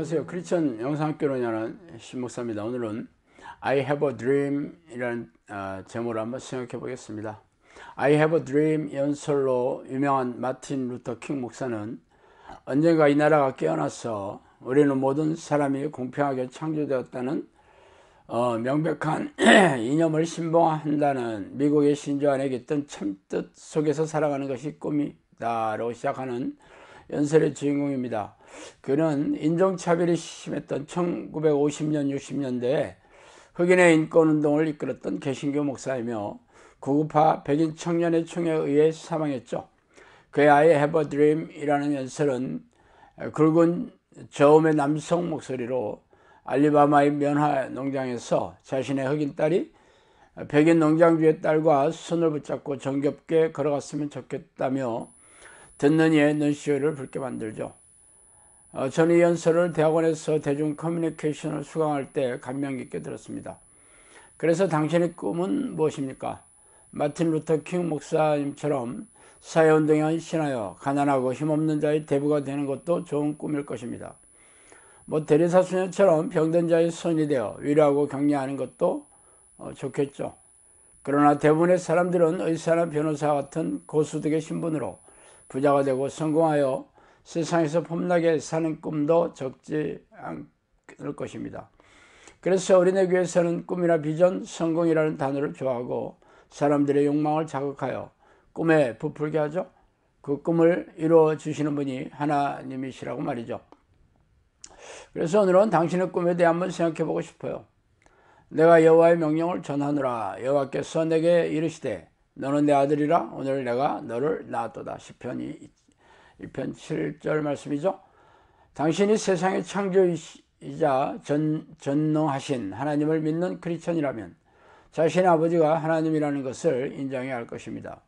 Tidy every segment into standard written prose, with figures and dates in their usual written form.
안녕하세요. 크리스천 영상학교로 운영하는 신목사입니다. 오늘은 I have a dream 이라는 제목을 한번 생각해 보겠습니다. I have a dream 연설로 유명한 마틴 루터 킹 목사는 언젠가 이 나라가 깨어나서 우리는 모든 사람이 공평하게 창조되었다는 명백한 이념을 신봉한다는 미국의 신조 안에 깃든 참뜻 속에서 살아가는 것이 꿈이다 라고 시작하는 연설의 주인공입니다. 그는 인종차별이 심했던 1950년 60년대에 흑인의 인권운동을 이끌었던 개신교 목사이며 구급파 백인 청년의 총에 의해 사망했죠. 그의 I have a dream 이라는 연설은 굵은 저음의 남성 목소리로 알리바마의 면화 농장에서 자신의 흑인 딸이 백인 농장주의 딸과 손을 붙잡고 정겹게 걸어갔으면 좋겠다며 듣는 이의 눈시울을 붉게 만들죠. 저는 이 연설을 대학원에서 대중 커뮤니케이션을 수강할 때 감명 깊게 들었습니다. 그래서 당신의 꿈은 무엇입니까? 마틴 루터 킹 목사님처럼 사회운동에 헌신하여 가난하고 힘없는 자의 대부가 되는 것도 좋은 꿈일 것입니다. 대리사 수녀처럼 병든 자의 손이 되어 위로하고 격려하는 것도 좋겠죠. 그러나 대부분의 사람들은 의사나 변호사 같은 고수득의 신분으로 부자가 되고 성공하여 세상에서 폼나게 사는 꿈도 적지 않을 것입니다. 그래서 어린애 교회에서는 꿈이나 비전, 성공이라는 단어를 좋아하고 사람들의 욕망을 자극하여 꿈에 부풀게 하죠. 그 꿈을 이루어 주시는 분이 하나님이시라고 말이죠. 그래서 오늘은 당신의 꿈에 대해 한번 생각해 보고 싶어요. 내가 여호와의 명령을 전하노라. 여호와께서 내게 이르시되 너는 내 아들이라. 오늘 내가 너를 낳았도다. 시편 1편 7절 말씀이죠. 당신이 세상의 창조이자 전능하신 하나님을 믿는 크리스천이라면 자신의 아버지가 하나님이라는 것을 인정해야 할 것입니다.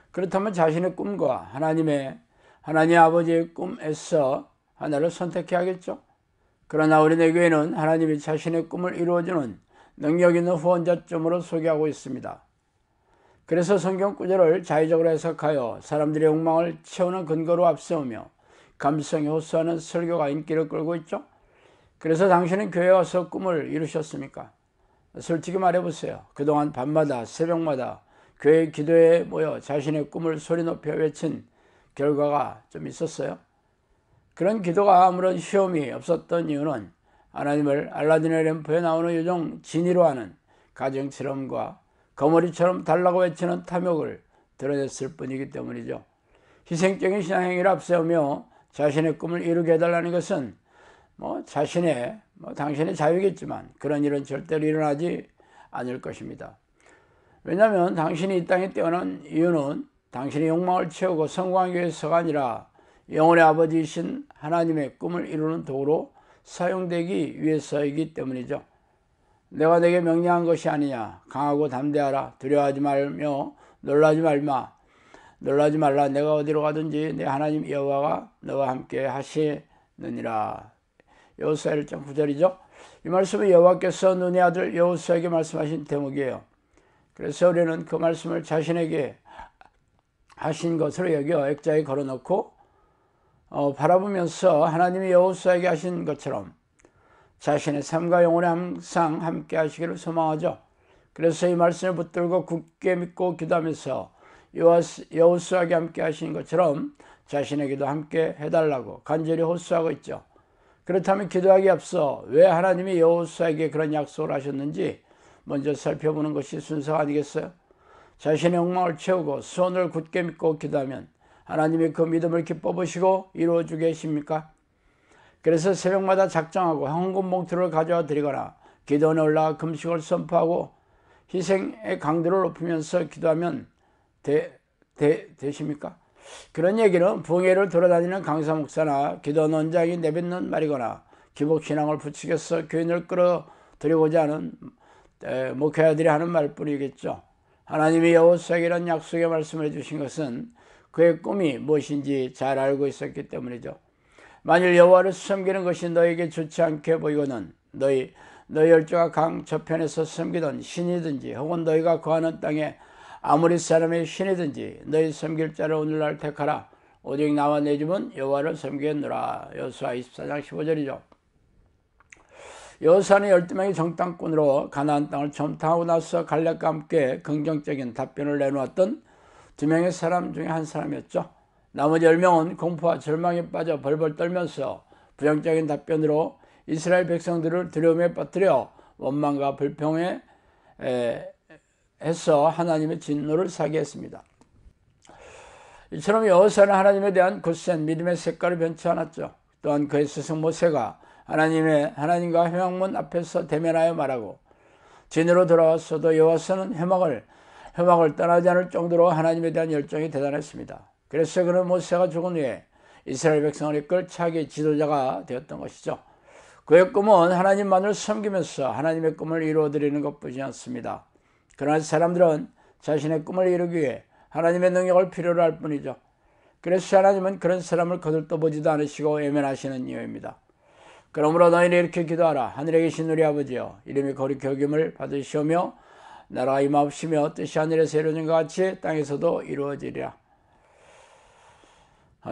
그렇다면 자신의 꿈과 하나님 아버지의 꿈에서 하나를 선택해야겠죠. 그러나 우리 내 교회는 하나님이 자신의 꿈을 이루어주는 능력 있는 후원자점으로 소개하고 있습니다. 그래서 성경 구절을 자의적으로 해석하여 사람들의 욕망을 채우는 근거로 앞세우며 감성에 호소하는 설교가 인기를 끌고 있죠. 그래서 당신은 교회에 와서 꿈을 이루셨습니까? 솔직히 말해보세요. 그동안 밤마다 새벽마다 교회 기도에 모여 자신의 꿈을 소리 높여 외친 결과가 좀 있었어요. 그런 기도가 아무런 시험이 없었던 이유는 하나님을 알라딘의 램프에 나오는 요정 지니로 하는 가정처럼과 거머리처럼 달라고 외치는 탐욕을 드러냈을 뿐이기 때문이죠. 희생적인 신앙행위를 앞세우며 자신의 꿈을 이루게 해달라는 것은 당신의 자유겠지만 그런 일은 절대로 일어나지 않을 것입니다. 왜냐하면 당신이 이 땅에 태어난 이유는 당신의 욕망을 채우고 성공하기 위해서가 아니라 영혼의 아버지이신 하나님의 꿈을 이루는 도구로 사용되기 위해서이기 때문이죠. 내가 내게 명령한 것이 아니냐. 강하고 담대하라. 두려워하지 말며 놀라지 말라. 내가 어디로 가든지 내 하나님 여호와가 너와 함께 하시느니라. 여호수아 1장 9절이죠. 이 말씀은 여호와께서 눈의 아들 여호수아에게 말씀하신 대목이에요. 그래서 우리는 그 말씀을 자신에게 하신 것으로 여겨 액자에 걸어놓고 바라보면서 하나님이 여호수아에게 하신 것처럼 자신의 삶과 영혼에 항상 함께 하시기를 소망하죠. 그래서 이 말씀을 붙들고 굳게 믿고 기도하면서 여호수아에게 함께 하신 것처럼 자신에게도 함께 해달라고 간절히 호소하고 있죠. 그렇다면 기도하기 앞서 왜 하나님이 여호수아에게 그런 약속을 하셨는지 먼저 살펴보는 것이 순서가 아니겠어요? 자신의 욕망을 채우고 손을 굳게 믿고 기도하면 하나님이 그 믿음을 기뻐 보시고 이루어주게 계십니까? 그래서 새벽마다 작정하고 헌금 봉투를 가져와 드리거나 기도원에 올라가 금식을 선포하고 희생의 강도를 높이면서 기도하면 되십니까? 그런 얘기는 부흥회를 돌아다니는 강사 목사나 기도 논장이 내뱉는 말이거나 기복신앙을 부추겨서 교인을 끌어들이고자 하는 목회자들이 하는 말뿐이겠죠. 하나님이 여호수아에게는 약속의 말씀을 해주신 것은 그의 꿈이 무엇인지 잘 알고 있었기 때문이죠. 만일 여호와를 섬기는 것이 너에게 좋지 않게 보이거든 너희 열조가 강 저편에서 섬기던 신이든지 혹은 너희가 거하는 땅에 아무리 사람의 신이든지 너희 섬길 자를 오늘날 택하라. 오직 나와 내 집은 여호와를 섬기겠노라. 여호수아 24장 15절이죠. 여호수아는 12명의 정탐꾼으로 가나안 땅을 정탐하고 나서 갈렙과 함께 긍정적인 답변을 내놓았던 2명의 사람 중에 한 사람이었죠. 나머지 10명은 공포와 절망에 빠져 벌벌 떨면서 부정적인 답변으로 이스라엘 백성들을 두려움에 빠뜨려 원망과 불평에 해서 하나님의 진노를 사게 했습니다. 이처럼 여호수아는 하나님에 대한 굳센 믿음의 색깔을 변치 않았죠. 또한 그의 스승 모세가 하나님과 회막문 앞에서 대면하여 말하고 진으로 돌아왔어도 여호수아는 회막을 떠나지 않을 정도로 하나님에 대한 열정이 대단했습니다. 그래서 그는 모세가 죽은 후에 이스라엘 백성을 이끌 차기 지도자가 되었던 것이죠. 그의 꿈은 하나님만을 섬기면서 하나님의 꿈을 이루어드리는 것뿐이지 않습니다. 그러나 사람들은 자신의 꿈을 이루기 위해 하나님의 능력을 필요로 할 뿐이죠. 그래서 하나님은 그런 사람을 거들떠보지도 않으시고 외면하시는 이유입니다. 그러므로 너희는 이렇게 기도하라. 하늘에 계신 우리 아버지여, 이름이 거룩히 여김을 받으시오며 나라가 임하옵시며 뜻이 하늘에서 이루어진 것 같이 땅에서도 이루어지리라.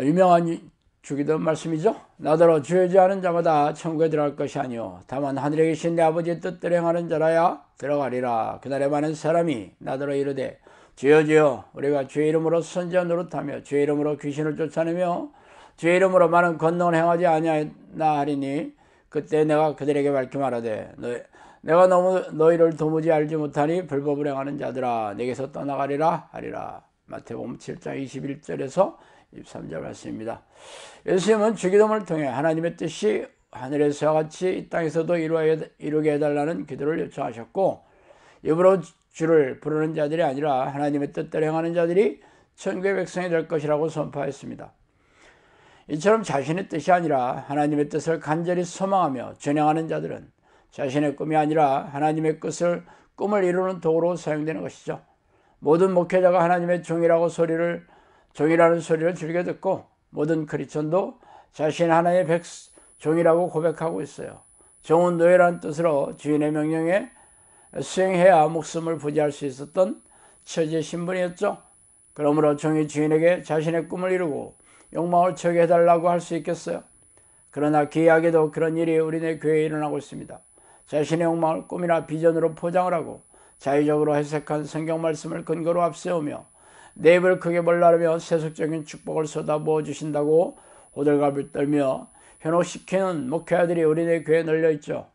유명한 주기도 말씀이죠. 나더러 죄지 않은 자마다 천국에 들어갈 것이 아니요 다만 하늘에 계신 내 아버지의 뜻대로 행하는 자라야 들어가리라. 그날에 많은 사람이 나더러 이르되 주여 주여 우리가 주의 이름으로 선지자 노릇하며 주의 이름으로 귀신을 쫓아내며 주의 이름으로 많은 권능을 행하지 아니하였나 하리니 그때 내가 그들에게 밝히 말하되 내가 너희를 도무지 알지 못하니 불법을 행하는 자들아 내게서 떠나가리라 하리라. 마태복음 7장 21절에서 23절 말씀입니다. 예수님은 주기도문을 통해 하나님의 뜻이 하늘에서와 같이 이 땅에서도 이루게 해달라는 기도를 요청하셨고 입으로 주를 부르는 자들이 아니라 하나님의 뜻대로 행하는 자들이 천국의 백성이 될 것이라고 선포했습니다. 이처럼 자신의 뜻이 아니라 하나님의 뜻을 간절히 소망하며 전행하는 자들은 자신의 꿈이 아니라 하나님의 꿈을 이루는 도구로 사용되는 것이죠. 모든 목회자가 하나님의 종이라는 소리를 즐겨 듣고 모든 크리스천도 자신 하나의 종이라고 고백하고 있어요. 종은 노예라는 뜻으로 주인의 명령에 수행해야 목숨을 부지할 수 있었던 처지의 신분이었죠. 그러므로 종이 주인에게 자신의 꿈을 이루고 욕망을 채우게 해달라고 할 수 있겠어요? 그러나 기이하게도 그런 일이 우리네 교회에 일어나고 있습니다. 자신의 욕망을 꿈이나 비전으로 포장을 하고 자의적으로 해석한 성경 말씀을 근거로 앞세우며 내 입을 크게 벌라르며 세속적인 축복을 쏟아부어 주신다고 호들갑을 떨며 현혹시키는 목회자들이 우리네 교회에 널려있죠.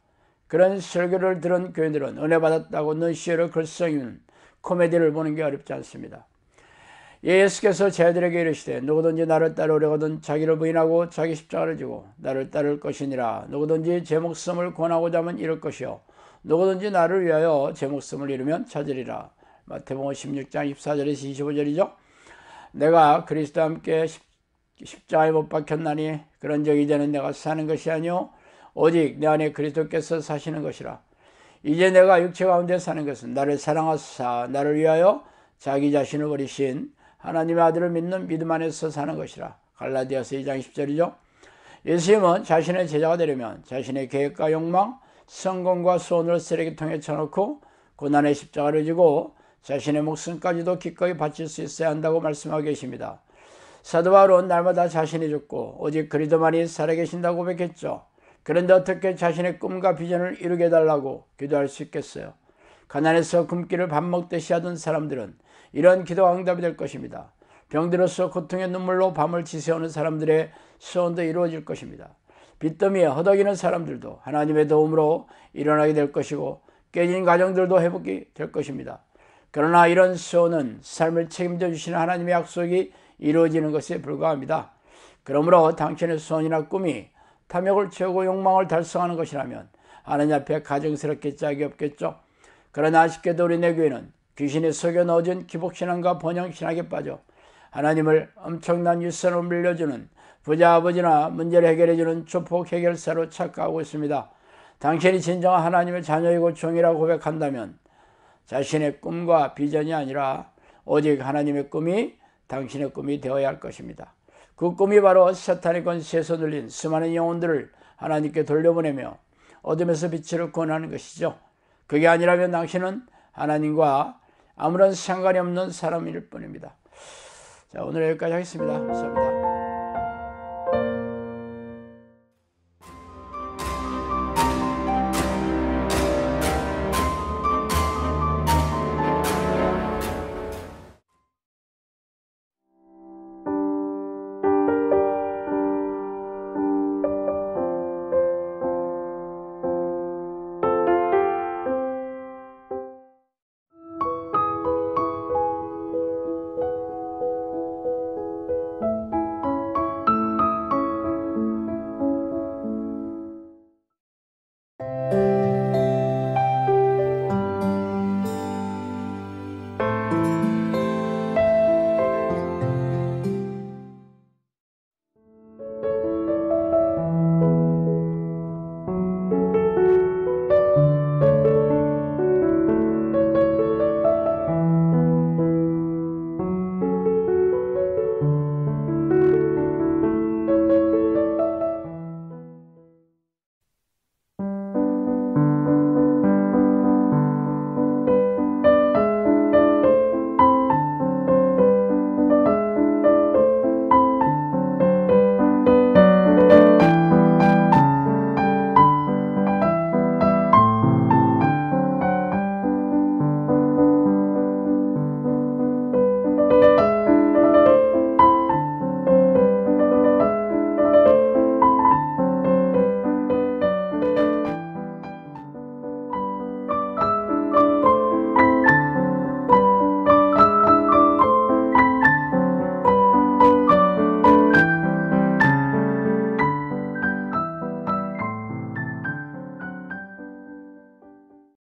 그런 설교를 들은 교인들은 은혜 받았다고 눈시울을 글썽이는 코미디를 보는 게 어렵지 않습니다. 예수께서 제자들에게 이르시되 누구든지 나를 따르려거든 자기를 부인하고 자기 십자가를 지고 나를 따를 것이니라. 누구든지 제 목숨을 권하고자 하면 잃을 것이요 누구든지 나를 위하여 제 목숨을 잃으면 찾으리라. 마태복음 16장 24절에서 25절이죠. 내가 그리스도와 함께 십자가에 못 박혔나니 그런즉 이제는 내가 사는 것이 아니요 오직 내 안에 그리스도께서 사시는 것이라. 이제 내가 육체 가운데 사는 것은 나를 사랑하사 나를 위하여 자기 자신을 버리신 하나님의 아들을 믿는 믿음 안에서 사는 것이라. 갈라디아서 2장 10절이죠. 예수님은 자신의 제자가 되려면 자신의 계획과 욕망, 성공과 소원을 쓰레기통에 쳐놓고 고난의 십자가를 지고 자신의 목숨까지도 기꺼이 바칠 수 있어야 한다고 말씀하고 계십니다. 사도 바울은 날마다 자신이 죽고 오직 그리스도만이 살아계신다고 고백했죠. 그런데 어떻게 자신의 꿈과 비전을 이루게 해달라고 기도할 수 있겠어요? 가난해서 굶기를 밥 먹듯이 하던 사람들은 이런 기도가 응답이 될 것입니다. 병들어서 고통의 눈물로 밤을 지새우는 사람들의 소원도 이루어질 것입니다. 빚더미에 허덕이는 사람들도 하나님의 도움으로 일어나게 될 것이고 깨진 가정들도 회복이 될 것입니다. 그러나 이런 소원은 삶을 책임져 주시는 하나님의 약속이 이루어지는 것에 불과합니다. 그러므로 당신의 소원이나 꿈이 탐욕을 채우고 욕망을 달성하는 것이라면 하나님 앞에 가증스럽게 짝이 없겠죠. 그러나 아쉽게도 우리네 교회는 귀신이 속여 넣어준 기복신앙과 번영신학에 빠져 하나님을 엄청난 유산으로 물려주는 부자 아버지나 문제를 해결해주는 조폭 해결사로 착각하고 있습니다. 당신이 진정한 하나님의 자녀이고 종이라고 고백한다면 자신의 꿈과 비전이 아니라 오직 하나님의 꿈이 당신의 꿈이 되어야 할 것입니다. 그 꿈이 바로 사탄의 권세에 눌린 수많은 영혼들을 하나님께 돌려보내며 어둠에서 빛으로 구원하는 것이죠. 그게 아니라면 당신은 하나님과 아무런 상관이 없는 사람일 뿐입니다. 자, 오늘 여기까지 하겠습니다. 감사합니다.